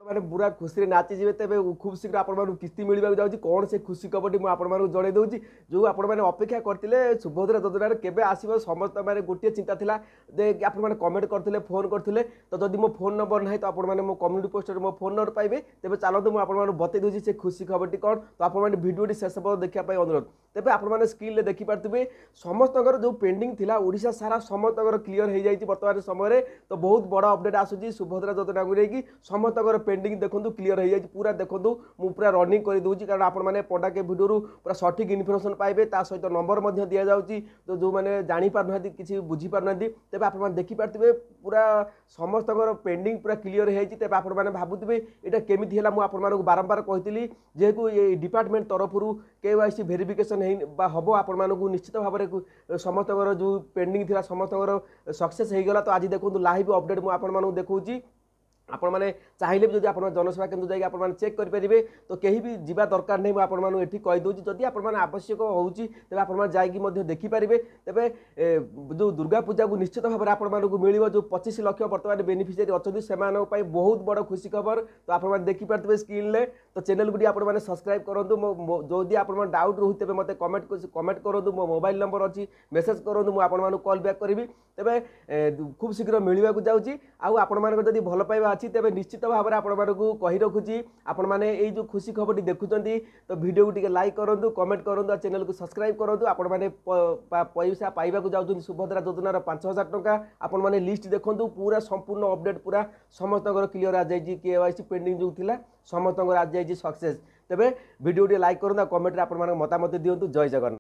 मैंने पूरा खुशी नाची जी तेज खूब शीघ्र आप किस्ती मिलवा जाऊँगी कौन से खुशी खबर मुझे जन दूसरी जो आपने अपेक्षा करते सुभद्रा योजना केवे आसो समस्त मैंने गोटे चिंता था आपने कमेंट करते फोन करते तो जब मो फोन नंबर ना तो आपने मो कम्युनिटी पोस्टर मो फोन नंबर पाइबे तेज चलते मुझे बतई दूसरी से खुशी खबर कौन तो आपने भिडियो शेष पर्यटन देखापी अनुरोध तेज आपने स्क्रीन देखी पारे समस्त जो पेंडिंग थी ओडिशा सारा समस्त क्लीयर हो जाए बर्तमान समय तो बहुत बड़ा अपडेट आसूँ सुभद्रा योजना को लेकिन समस्त पेंडिंग देखो क्लीयर हो जाए पूरा देखो मुझे पूरा रनिंग कर दूसरी कारण आपने पंडा के भिडियो पूरा सठिक इनफर्मेशन पाइबे सहित नंबर दि जाऊँगी तो जो मैंने जापार किसी बुझीपार तेज आप देखिपारे पूरा समस्त पेंडिंग पूरा क्लीयर हो तेज आपने भावुवे यहाँ केमी है मुझे बारंबार कही जेहेतु ये डिपार्टमेंट तरफ KYC भेरिफिकेशन हम आपको निश्चित भाव में समस्त जो पेंडिंग थी समस्त सक्सेस हो गला तो आज देखो लाइव अपडेट मुझे देखा आपण मैंने चाहिए भी जब आप जनसेवा केन्द्र जाइए आप चेक करेंगे तो कहीं भी जीवा दरकार नहीं मुझे ये कहीदे जदि आप आवश्यक होती आप जाकि देखिपारे तेरे जो दुर्गा पूजा को निश्चित भाव में आपको मिल जो 25 लाख बर्तमान बेनिफिशियरी अच्छा से बहुत बड़ खुशी खबर तो आप देखिपारे स्क्रीन तो चैनल को आपने सब्सक्राइब करूँ जदि आप डाउट रोते मत कमेंट करूँ मो मोबाइल नंबर अच्छी मेसेज करूँ मुझे कॉल बैक करी तेज खूब शीघ्र मिलवा जाऊँगी आपड़ी भल पाइबा अच्छी तेज निश्चित भाव में आपको कही रखुची आपण मैंने ये जो खुशी खबर देखुं तो वीडियो को लाइक करूँ कमेंट करूँ चैनल को सब्सक्राइब करूँ आपण मैंने पैसा पाइबा जाऊँ सुभद्रा योजनार 5000 टंका आपण मैंने लिस्ट देखूँ पूरा संपूर्ण अपडेट पूरा समस्त क्लीयर आ जाए KYC पेंडिंग जो थी समस्त आ जाए सक्सेस तेज वीडियो लाइक करूँ कमेंट आप मतामत दिंतु जय जगन्नाथ।